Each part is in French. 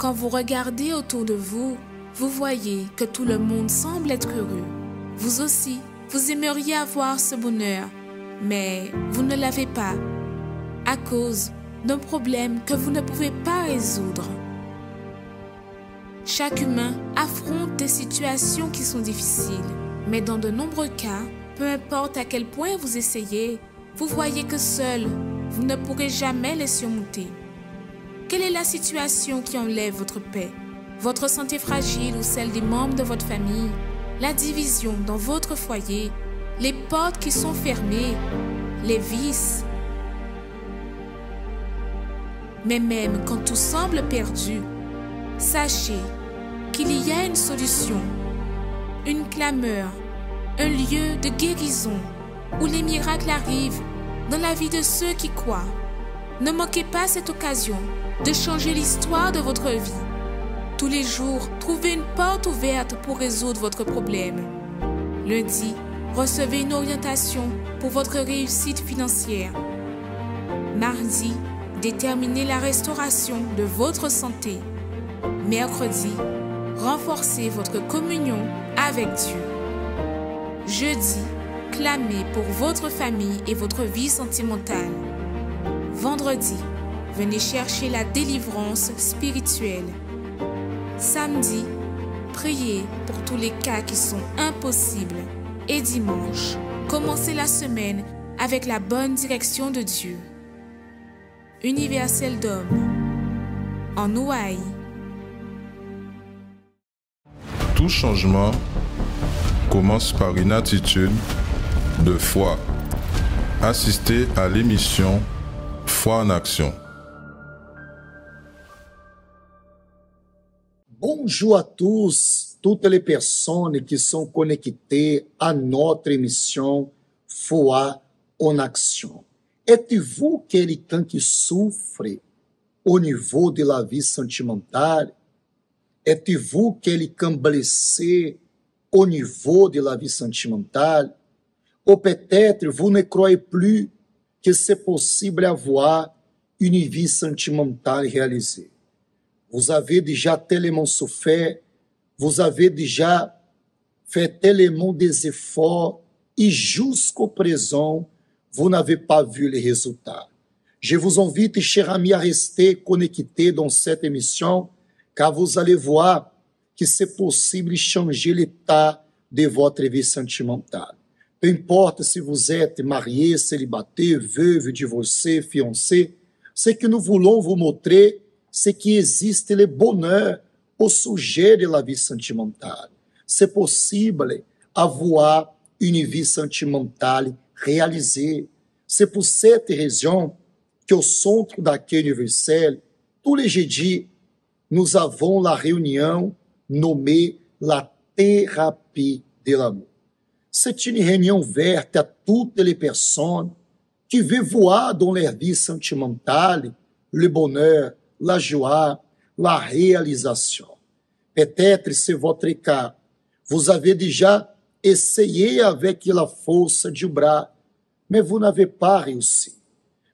Quand vous regardez autour de vous, vous voyez que tout le monde semble être heureux. Vous aussi, vous aimeriez avoir ce bonheur, mais vous ne l'avez pas à cause d'un problème que vous ne pouvez pas résoudre. Chaque humain affronte des situations qui sont difficiles, mais dans de nombreux cas, peu importe à quel point vous essayez, vous voyez que seul, vous ne pourrez jamais les surmonter. Quelle est la situation qui enlève votre paix? Votre santé fragile ou celle des membres de votre famille? La division dans votre foyer? Les portes qui sont fermées? Les vices? Mais même quand tout semble perdu, sachez qu'il y a une solution, une clameur, un lieu de guérison où les miracles arrivent dans la vie de ceux qui croient. Ne manquez pas cette occasion de changer l'histoire de votre vie. Tous les jours, trouvez une porte ouverte pour résoudre votre problème. Lundi, recevez une orientation pour votre réussite financière. Mardi, déterminez la restauration de votre santé. Mercredi, renforcez votre communion avec Dieu. Jeudi, clamez pour votre famille et votre vie sentimentale. Vendredi, venez chercher la délivrance spirituelle. Samedi, priez pour tous les cas qui sont impossibles. Et dimanche, commencez la semaine avec la bonne direction de Dieu. Universel d'homme, en Ouaille. Tout changement commence par une attitude de foi. Assistez à l'émission Foi en action. Bonjour à tous, toutes les personnes qui sont connectées à notre émission Foi en action. Êtes-vous quelqu'un qui souffre au niveau de la vie sentimentale? Êtes-vous quelqu'un blessé au niveau de la vie sentimentale? Ou peut-être vous ne croyez plus que c'est possible avoir une vie sentimentale réalisée. Vous avez déjà tellement souffert, vous avez déjà fait tellement des efforts et jusqu'au présent, vous n'avez pas vu les résultats. Je vous invite, chers amis, à rester connectés dans cette émission, car vous allez voir que c'est possible changer l'état de votre vie sentimentale. Peu importe si vous êtes marié, célibataire, veuve, divorcé, fiancé, ce que nous voulons vous montrer, c'est qu'il existe le bonheur au sujet de la vie sentimentale. C'est possible avoir une vie sentimentale réalisée. C'est pour cette raison qu'au centre d'accueil universel, tous les jeudis, nous avons la réunion nommée la thérapie de l'amour. C'est une réunion ouverte à toutes les personnes qui veulent voir dans leur vie sentimentale le bonheur, la joie, la réalisation. Peut-être c'est votre cas. Vous avez déjà essayé avec la force du bras, mais vous n'avez pas réussi.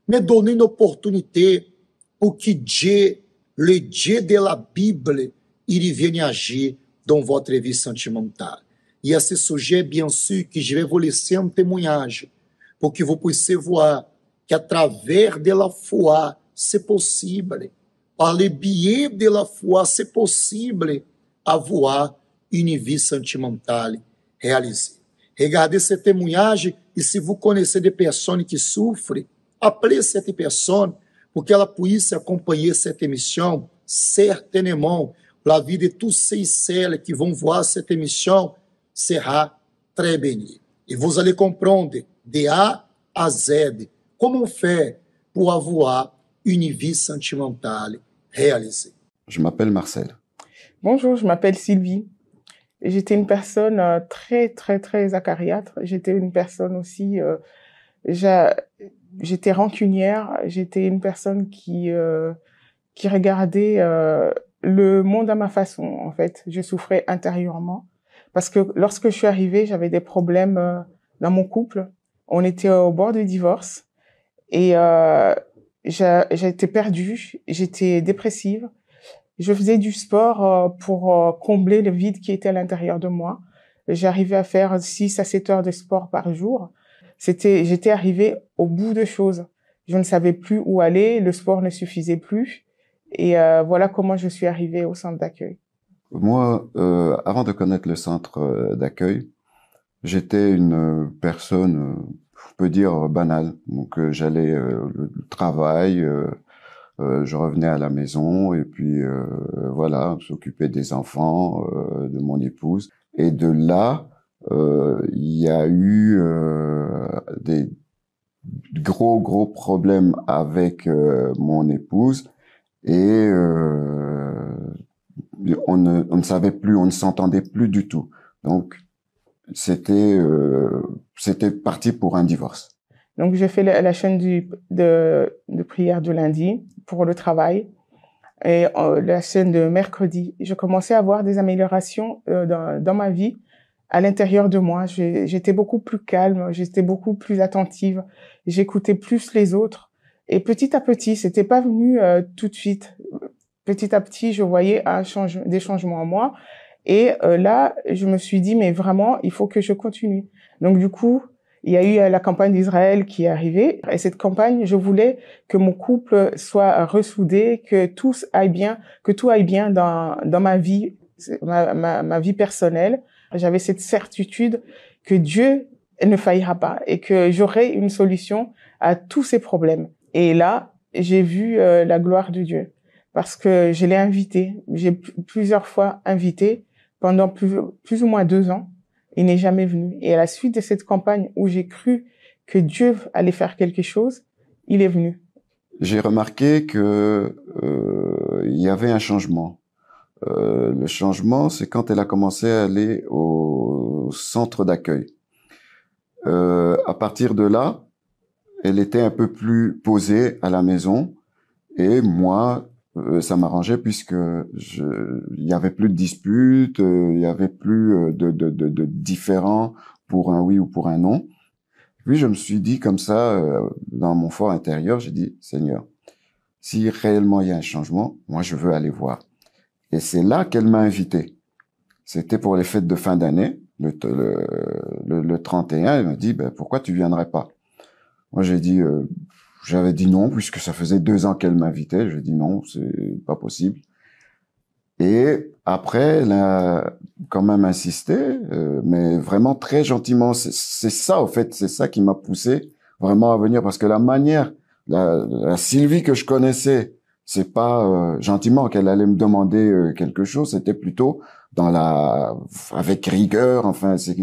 Mais donnez une opportunité pour que Dieu, le Dieu de la Bible, il vienne agir dans votre vie sentimentale. E a ce sujet, bien sûr, que je vais vous laisser un témoignage, pour que vous puissiez voir qu'à travers de la foi, c'est possible. Par le biais de la foi, c'est possible avoir une vie sentimentale réalisée. Regardez ce témoignage e se vous connaissez des personnes qui souffrent, appelez cette personne pour que ela puisse acompanhar cette émission. Certainement, la vie de tous ceux et celles qui vont voir cette émission sera très bénie. Et vous allez comprendre de A à Z comment faire pour avoir une vie sentimentale réalisée. Je m'appelle Marcel. Bonjour, je m'appelle Sylvie. J'étais une personne très acariâtre. J'étais une personne aussi, j'étais rancunière. J'étais une personne qui regardait le monde à ma façon, en fait. Je souffrais intérieurement. Parce que lorsque je suis arrivée, j'avais des problèmes dans mon couple. On était au bord du divorce. Et j'étais perdue, j'étais dépressive. Je faisais du sport pour combler le vide qui était à l'intérieur de moi. J'arrivais à faire 6 à 7 heures de sport par jour. J'étais arrivée au bout de choses. Je ne savais plus où aller, le sport ne suffisait plus. Et voilà comment je suis arrivée au centre d'accueil. Moi, avant de connaître le centre d'accueil, j'étais une personne, je peux dire, banale. Donc, j'allais au travail, je revenais à la maison et puis voilà, s'occuper des enfants, de mon épouse. Et de là, il y a eu des gros problèmes avec mon épouse et on ne savait plus, on ne s'entendait plus du tout. Donc c'était parti pour un divorce. Donc j'ai fait la chaîne de prière du lundi pour le travail et la chaîne de mercredi. Je commençais à avoir des améliorations dans ma vie. À l'intérieur de moi, j'étais beaucoup plus calme, j'étais beaucoup plus attentive, j'écoutais plus les autres. Et petit à petit, c'était pas venu tout de suite. Petit à petit, je voyais des changements en moi. Et là, je me suis dit, mais vraiment, il faut que je continue. Donc du coup, il y a eu la campagne d'Israël qui est arrivée. Et cette campagne, je voulais que mon couple soit ressoudé, que tout aille bien dans ma vie, ma vie personnelle. J'avais cette certitude que Dieu ne faillira pas et que j'aurai une solution à tous ces problèmes. Et là, j'ai vu la gloire de Dieu parce que je l'ai invité. J'ai plusieurs fois invité pendant plus ou moins 2 ans. Il n'est jamais venu. Et à la suite de cette campagne où j'ai cru que Dieu allait faire quelque chose, il est venu. J'ai remarqué que il y avait un changement. Le changement, c'est quand elle a commencé à aller au centre d'accueil. À partir de là, elle était un peu plus posée à la maison et moi, ça m'arrangeait puisque il y avait plus de disputes, il y avait plus de différends pour un oui ou pour un non. Puis je me suis dit comme ça, dans mon fort intérieur, j'ai dit, Seigneur, si réellement il y a un changement, moi je veux aller voir. Et c'est là qu'elle m'a invité. C'était pour les fêtes de fin d'année, le 31. Elle m'a dit, pourquoi tu viendrais pas? Moi, j'avais dit non, puisque ça faisait 2 ans qu'elle m'invitait. J'ai dit non, c'est pas possible. Et après, elle a quand même insisté, mais vraiment très gentiment. C'est ça, au fait, c'est ça qui m'a poussé vraiment à venir, parce que la manière, la Sylvie que je connaissais, c'est pas gentiment qu'elle allait me demander quelque chose, c'était plutôt avec rigueur, enfin c'est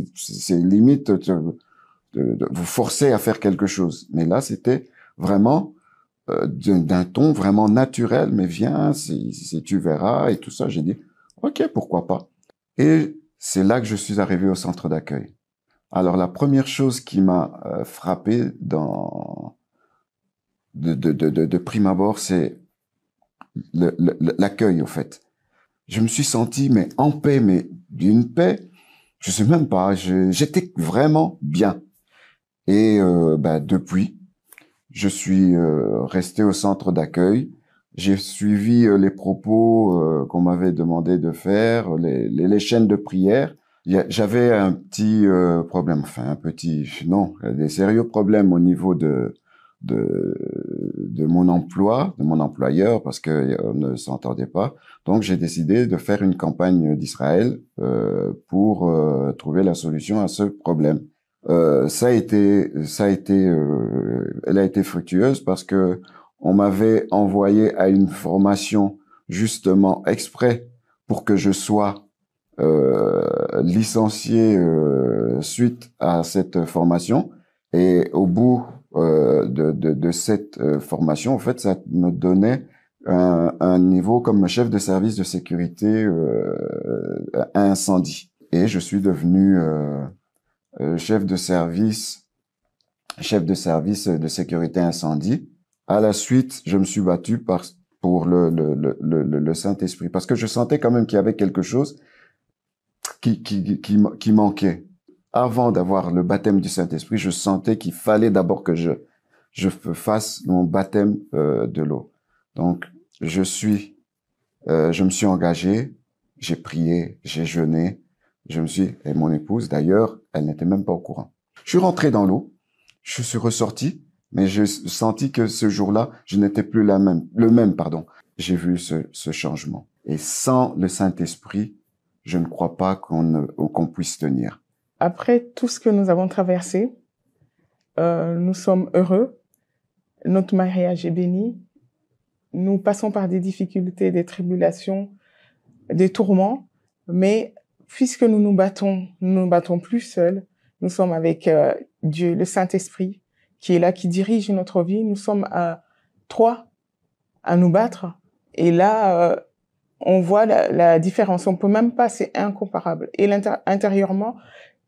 limite de vous forcer à faire quelque chose. Mais là, c'était vraiment d'un ton vraiment naturel, mais viens, si tu verras et tout ça. J'ai dit, ok, pourquoi pas. Et c'est là que je suis arrivé au centre d'accueil. Alors la première chose qui m'a frappé de prime abord, c'est l'accueil, au fait. Je me suis senti, mais en paix, mais d'une paix, je sais même pas, j'étais vraiment bien. Et depuis, je suis resté au centre d'accueil. J'ai suivi les propos qu'on m'avait demandé de faire, les chaînes de prière. J'avais un petit problème, enfin des sérieux problèmes au niveau de mon emploi, de mon employeur, parce que on ne s'entendait pas. Donc j'ai décidé de faire une campagne d'Israël pour trouver la solution à ce problème. Elle a été fructueuse parce que on m'avait envoyé à une formation justement exprès pour que je sois licencié suite à cette formation. Et au bout de cette formation, en fait, ça me donnait un niveau comme chef de service de sécurité incendie. Et je suis devenu chef de service de sécurité incendie. À la suite, je me suis battu pour le Saint-Esprit, parce que je sentais quand même qu'il y avait quelque chose qui manquait. Avant d'avoir le baptême du Saint-Esprit, je sentais qu'il fallait d'abord que je fasse mon baptême de l'eau. Donc, je suis Je me suis engagé, j'ai prié, j'ai jeûné, et mon épouse d'ailleurs, elle n'était même pas au courant. Je suis rentré dans l'eau, je suis ressorti, mais j'ai senti que ce jour-là, je n'étais plus le même. J'ai vu ce changement. Et sans le Saint-Esprit, je ne crois pas qu'on puisse tenir. Après tout ce que nous avons traversé, nous sommes heureux. Notre mariage est béni. Nous passons par des difficultés, des tribulations, des tourments, mais puisque nous nous battons plus seuls. Nous sommes avec Dieu, le Saint-Esprit, qui est là, qui dirige notre vie. Nous sommes à 3 à nous battre. Et là, on voit la différence. On peut même pas, c'est incomparable. Et intérieurement,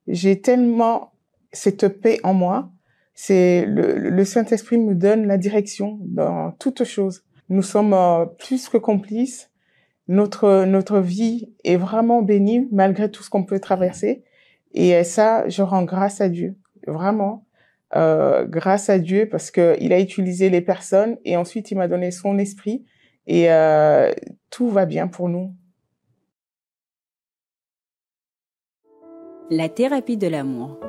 j'ai tellement cette paix en moi. C'est le Saint-Esprit me donne la direction dans toutes choses. Nous sommes plus que complices. Notre vie est vraiment bénie malgré tout ce qu'on peut traverser. Et ça, je rends grâce à Dieu. Vraiment, grâce à Dieu parce que il a utilisé les personnes et ensuite il m'a donné son esprit et tout va bien pour nous. La thérapie de l'amour.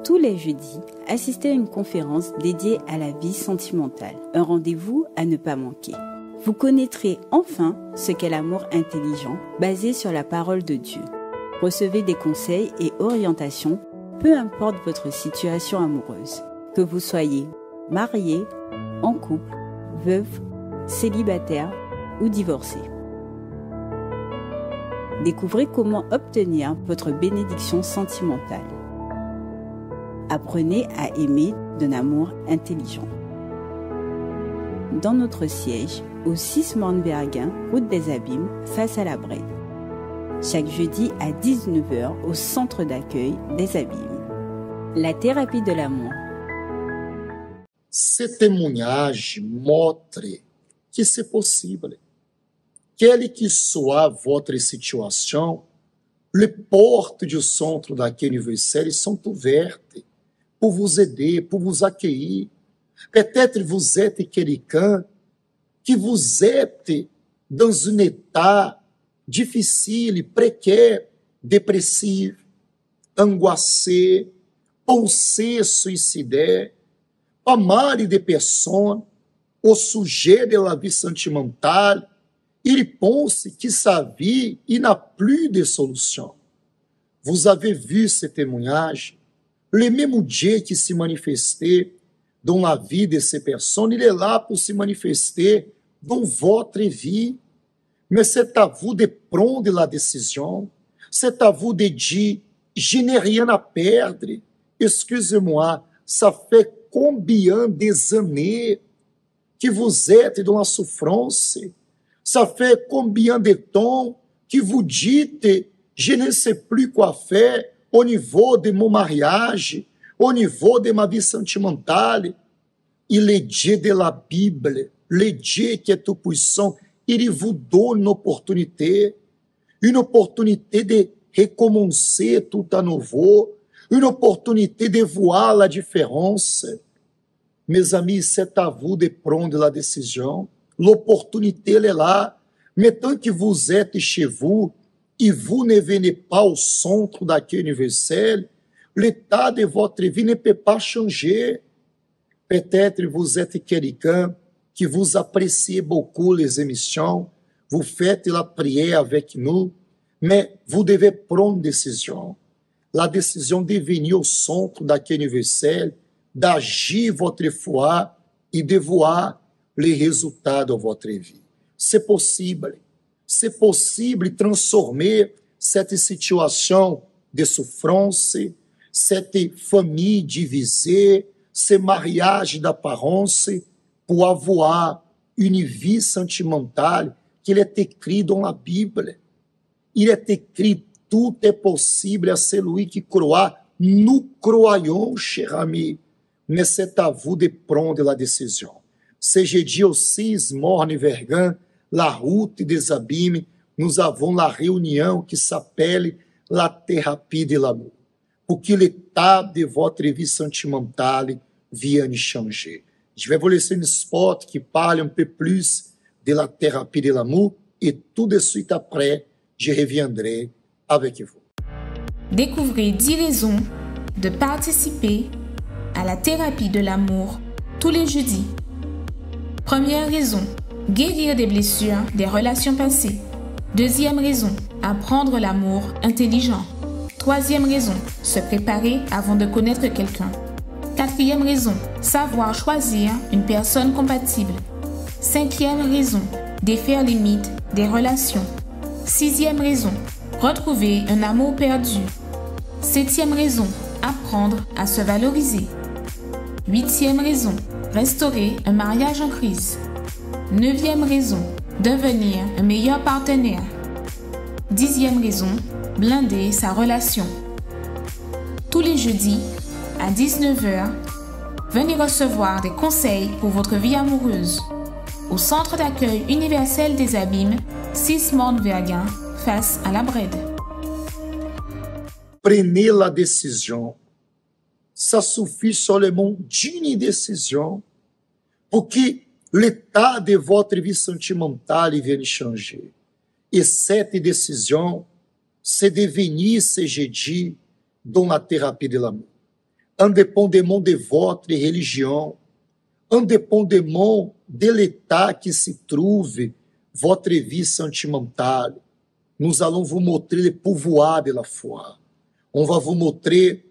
Tous les jeudis, assistez à une conférence dédiée à la vie sentimentale. Un rendez-vous à ne pas manquer. Vous connaîtrez enfin ce qu'est l'amour intelligent, basé sur la parole de Dieu. Recevez des conseils et orientations, peu importe votre situation amoureuse. Que vous soyez marié, en couple, veuve, célibataire ou divorcé. Découvrez comment obtenir votre bénédiction sentimentale. Apprenez à aimer d'un amour intelligent. Dans notre siège, au 6 Mornbergen, route des Abîmes, face à la Brède. Chaque jeudi à 19h au centre d'accueil des Abîmes. La thérapie de l'amour. Ce témoignage montre que c'est possible. Quelle que soit votre situation, les portes du centre d'accueil universel sont ouvertes pour vous aider, pour vous accueillir. Peut-être vous êtes quelqu'un que vous êtes dans un état difficile, précaire, dépressif, angoissé, pensée suicidaire, pas mal de personnes au sujet de la vie sentimentale, il pense que sa vie, il n'a plus de solution. Vous avez vu ce témoignage? Le même Dieu qui se manifestait dans la vie de ces personnes, il est là pour se manifester dans votre vie. Mais c'est à vous de prendre la décision. C'est à vous de dire, je n'ai rien à perdre. Excusez-moi, ça fait combien d'années que vous êtes dans la souffrance? Ça fait combien de temps que vous dites, je ne sais plus quoi faire au niveau de mon mariage, au niveau de ma vie sentimentale? Et le Dieu de la Bible, le Dieu qui est tout-puissant, il vous donne une opportunité de recommencer tout à nouveau, une opportunité de voir la différence. Mes amis, c'est à vous de prendre la décision. L'opportunité, elle est là. Mais tant que vous êtes chez vous et vous ne venez pas au centre d'accueil universel, l'état de votre vie ne peut pas changer. Peut-être vous êtes quelqu'un que vous appréciez beaucoup les émissions, vous faites la prière avec nous, mais vous devez prendre une décision. La décision de venir au centre d'accueil universel, d'agir votre foi et de voir les résultats de votre vie. C'est possible de transformer cette situation de souffrance, cette famille divisée, ce mariage d'apparence, pour avoir une vie sentimentale qu'il est écrit dans la Bible. Il est écrit, tout est possible à celui qui croit. Nous croyons, cher ami, mais c'est à vous de prendre la décision. Ce jeudi au 6 Mornbergen, la route des Abîmes, nous avons la réunion qui s'appelle la thérapie de l'amour. Pour que l'état de votre vie sentimentale vienne changer. Je vais vous laisser un spot qui parle un peu plus de la thérapie de l'amour et tout de suite après, je reviendrai avec vous. Découvrez 10 raisons de participer à la thérapie de l'amour tous les jeudis. Première raison, guérir des blessures des relations passées. Deuxième raison, apprendre l'amour intelligent. Troisième raison, se préparer avant de connaître quelqu'un. Quatrième raison, savoir choisir une personne compatible. Cinquième raison, défaire les mythes des relations. Sixième raison, retrouver un amour perdu. Septième raison, apprendre à se valoriser. Huitième raison, restaurer un mariage en crise. Neuvième raison, devenir un meilleur partenaire. Dixième raison, blinder sa relation. Tous les jeudis, à 19h, venez recevoir des conseils pour votre vie amoureuse au Centre d'accueil universel des Abîmes, 6 Morne-Verguin, face à la Brède. Prenez la décision. Ça suffit seulement d'une décision pour que l'état de votre vie sentimentale vienne changer. Et cette décision, c'est de venir ce jeudi dans la thérapie de l'amour. Indépendamment de votre religion, indépendamment de l'état que se trouve votre vie sentimentale, nous allons vous montrer le pouvoir de la foi. On va vous montrer,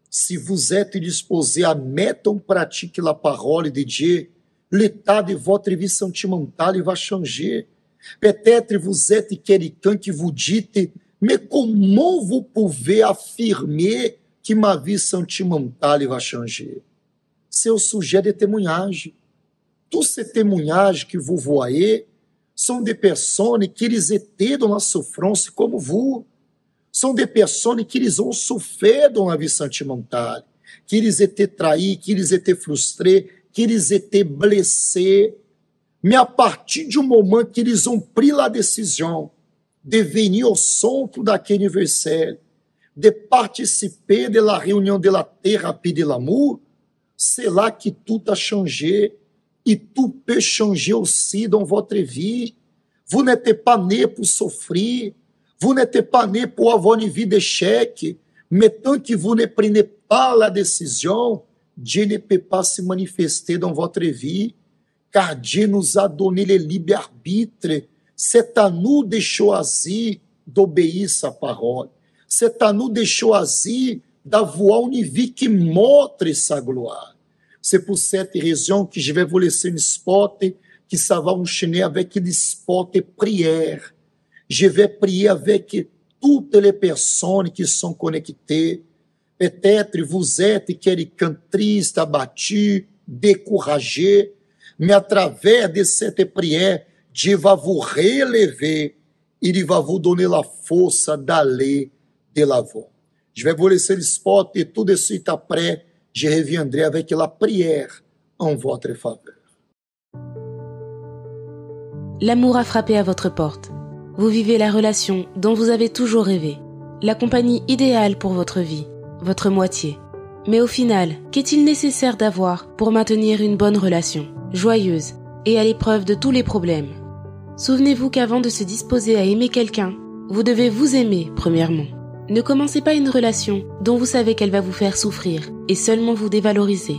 si vous êtes disposé à mettre en pratique la parole de Dieu, l'état de votre vie sentimentale va changer. Peut-être vous êtes quelqu'un qui vous dit, mais comment vous pouvez affirmer que ma vie sentimentale va changer? C'est au sujet de témoignage. Tous ces témoignages que vous voyez sont des personnes qui ils étaient dans la souffrance comme vous. São des personnes qui ils ont souffert dans la vie sentimentale, qui ils étaient trahis, qui ils étaient frustrés, qui ils étaient blessés. Mais à partir du moment que ils ont pris la décision de venir au centre daquele universel, de participer de la réunion de la thérapie de l'amour, c'est là que tout a changé et tout peut changer aussi dans votre vie. Vous n'êtes pas né pour souffrir, vous n'êtes pas né pour avoir une vie d'échec, mais tant que vous ne prenez pas la décision, Dieu ne peut pas se manifester dans votre vie, car Dieu nous a donné le livre-arbitre. C'est à nous de choisir d'obéir sa parole. C'est à nous de choisir d'avoir une vie qui montre sa gloire. C'est pour cette raison que je vais vous laisser un spot qui ça va enchaîner avec le spot prière. Je vais prier avec toutes les personnes qui sont connectées. Peut-être vous êtes quelqu'un triste, abattu, découragé, mais à travers de cette prière, Dieu va vous relever, il va vous donner la force d'aller de l'avant. Je vais vous laisser le spot et tout de suite après, je reviendrai avec la prière en votre faveur. L'amour a frappé à votre porte. Vous vivez la relation dont vous avez toujours rêvé. La compagnie idéale pour votre vie, votre moitié. Mais au final, qu'est-il nécessaire d'avoir pour maintenir une bonne relation, joyeuse et à l'épreuve de tous les problèmes? Souvenez-vous qu'avant de se disposer à aimer quelqu'un, vous devez vous aimer premièrement. Ne commencez pas une relation dont vous savez qu'elle va vous faire souffrir et seulement vous dévaloriser.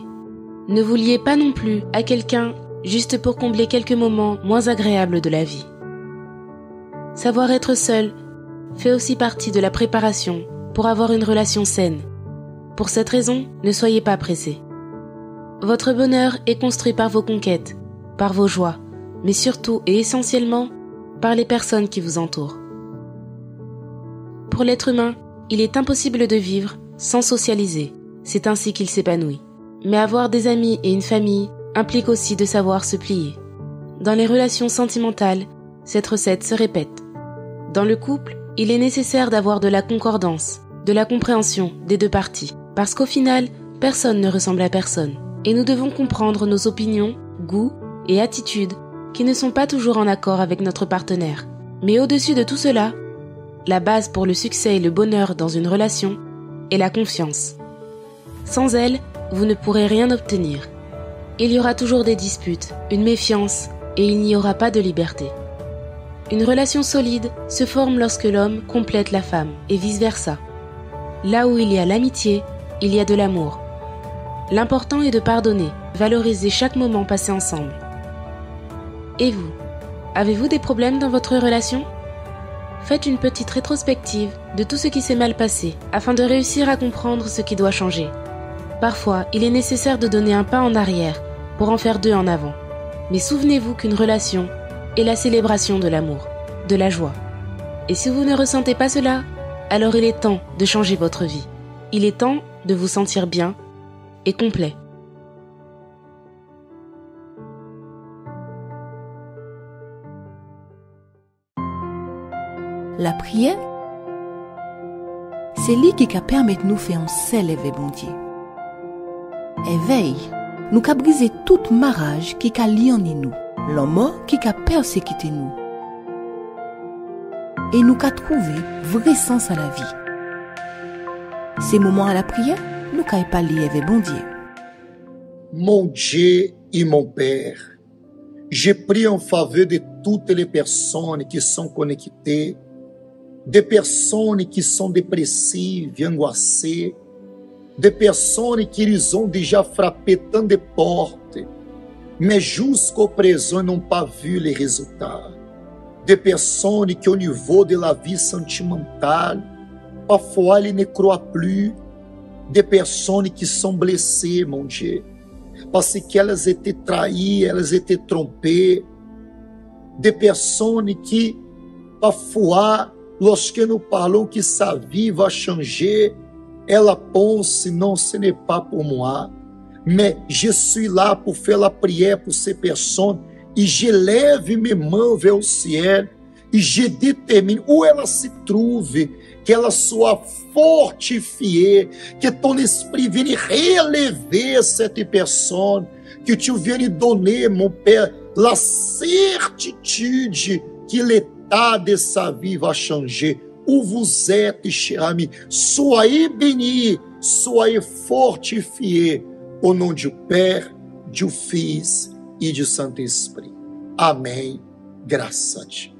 Ne vous liez pas non plus à quelqu'un juste pour combler quelques moments moins agréables de la vie. Savoir être seul fait aussi partie de la préparation pour avoir une relation saine. Pour cette raison, ne soyez pas pressés. Votre bonheur est construit par vos conquêtes, par vos joies, mais surtout et essentiellement par les personnes qui vous entourent. Pour l'être humain, il est impossible de vivre sans socialiser. C'est ainsi qu'il s'épanouit. Mais avoir des amis et une famille implique aussi de savoir se plier. Dans les relations sentimentales, cette recette se répète. Dans le couple, il est nécessaire d'avoir de la concordance, de la compréhension des deux parties. Parce qu'au final, personne ne ressemble à personne. Et nous devons comprendre nos opinions, goûts et attitudes qui ne sont pas toujours en accord avec notre partenaire. Mais au-dessus de tout cela, la base pour le succès et le bonheur dans une relation est la confiance. Sans elle, vous ne pourrez rien obtenir. Il y aura toujours des disputes, une méfiance et il n'y aura pas de liberté. Une relation solide se forme lorsque l'homme complète la femme et vice-versa. Là où il y a l'amitié, il y a de l'amour. L'important est de pardonner, valoriser chaque moment passé ensemble. Et vous, avez-vous des problèmes dans votre relation ? Faites une petite rétrospective de tout ce qui s'est mal passé afin de réussir à comprendre ce qui doit changer. Parfois, il est nécessaire de donner un pas en arrière pour en faire deux en avant. Mais souvenez-vous qu'une relation est la célébration de l'amour, de la joie. Et si vous ne ressentez pas cela, alors il est temps de changer votre vie. Il est temps de vous sentir bien et complet. La prière, c'est lui qui permet de nous faire un seul éveil bon Dieu. Éveil, nous qu'a brisé toute marage qui a lié en nous, l'homme qui a persécuté nous. Et nous qu'a trouvé vrai sens à la vie. Ces moments à la prière, nous qu'a pas lié éveil bon Dieu. Mon Dieu et mon Père, je prie en faveur de toutes les personnes qui sont connectées, des personnes qui sont dépressives, angoissées, des personnes qui les ont déjà frappé tant de portes, mais jusqu'au présent n'ont pas vu les résultats. Des personnes qui au niveau de la vie sentimentale, parfois ils ne croient plus. Des personnes qui sont blessées, mon Dieu, parce qu'elles étaient trahies, elles étaient trompées. Des personnes qui, parfois, lorsque nous parlons que sa vie va changer, ela pense, non, ce n'est pas pour moi, mais je suis là pour faire la prière pour ces personnes et je lève mes mains vers le ciel e je détermine où ela se trouve, que ela soit fortifiée, que ton esprit vienne relever cette personne, que tu viennes donner, mon Père, la certitude que l'état de sa vie va changer. Où vous êtes, cher ami, soyez bénis, soyez fortifiés, au nom du Père, du Fils e du Saint-Esprit. Amém. Graças a Dieu.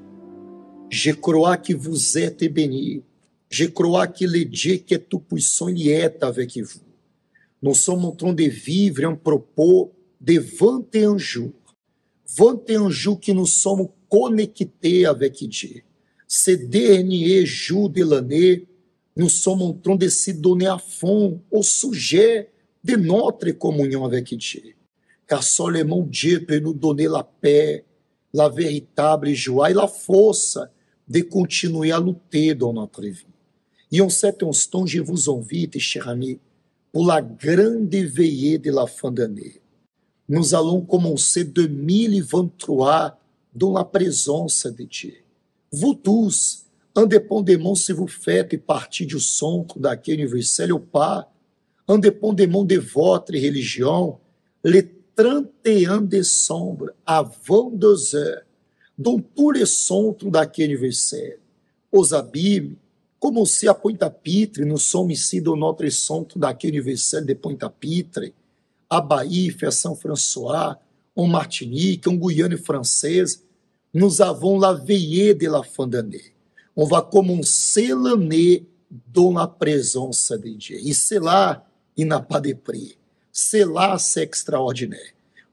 Je crois que vous êtes bénis. Je crois que le Dieu qui est tout-puissant, il est avec vous. Nous sommes en train de vivre un propos de 21 jours. 21 jours que nous sommes connectés avec Dieu. Ce dernier jour de l'année, nous sommes en train de se donner à fond au sujet de notre communion avec Dieu. Car seulement Dieu peut nous donner la paix, la véritable joie et la force de continuer à lutter dans notre vie. Et en cet instant, je vous invite, chers amis, pour la grande veillée de la fin d'année. Nous allons commencer 2023 dans la présence de Dieu. Vous tous, indépendamment si vous faites partie du centre daquele universel ou pas, indépendamment de votre religion, le 31 décembre, à 22 heures, dans tous les centres daquele universel, os abîmes, commencez à Pointe-à-Pitre, nous sommes ici dans notre centre daquele universel de Pointe-à-Pitre, à Bahia, à Saint-François, en Martinique, en Guyane française, nous avons la veillée de la fin d'année. On va commencer l'année dans la présence de Dieu. Et cela, il n'a pas de prix. Cela, c'est extraordinaire.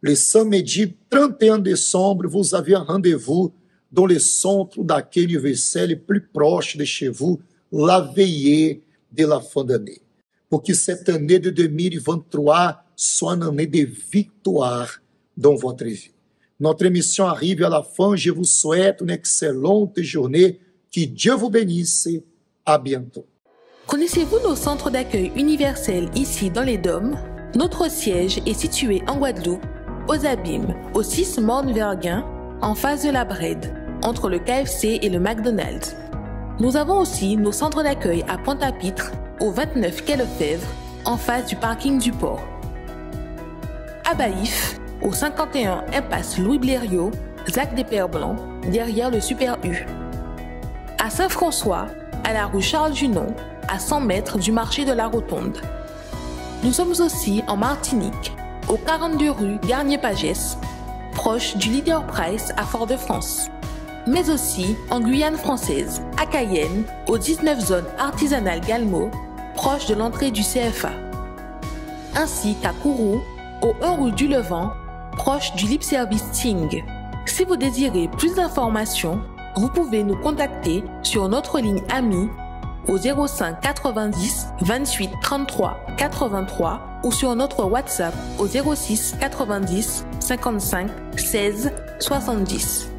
Le samedi 31 décembre, vous avez un rendez-vous dans le centre daquele universel le plus proche de chez vous, la veillée de la fin d'année. Pour que cette année de 2023 soit une année de victoire dans votre vie. Notre émission arrive à la fin. Je vous souhaite une excellente journée. Que Dieu vous bénisse. À bientôt. Connaissez-vous nos centres d'accueil universels ici dans les Dômes? Notre siège est situé en Guadeloupe, aux Abîmes, au 6 Morne-Verguin, en face de la Brède, entre le KFC et le McDonald's. Nous avons aussi nos centres d'accueil à Pointe-à-Pitre, au 29 quai Lefebvre, en face du parking du port. À Baïf, au 51 impasse Louis Blériot, Zac des Pères Blancs, derrière le Super U. À Saint-François, à la rue Charles-Junon, à 100 mètres du marché de la Rotonde. Nous sommes aussi en Martinique, au 42 rue Garnier-Pagès, proche du Leader Price à Fort-de-France. mais aussi en Guyane française, à Cayenne, aux 19 zones artisanales Galmo, proches de l'entrée du CFA, ainsi qu'à Kourou, au 1 rue du Levant, proche du Lip Service Ting. Si vous désirez plus d'informations, vous pouvez nous contacter sur notre ligne AMI au 05 90 28 33 83 ou sur notre WhatsApp au 06 90 55 16 70.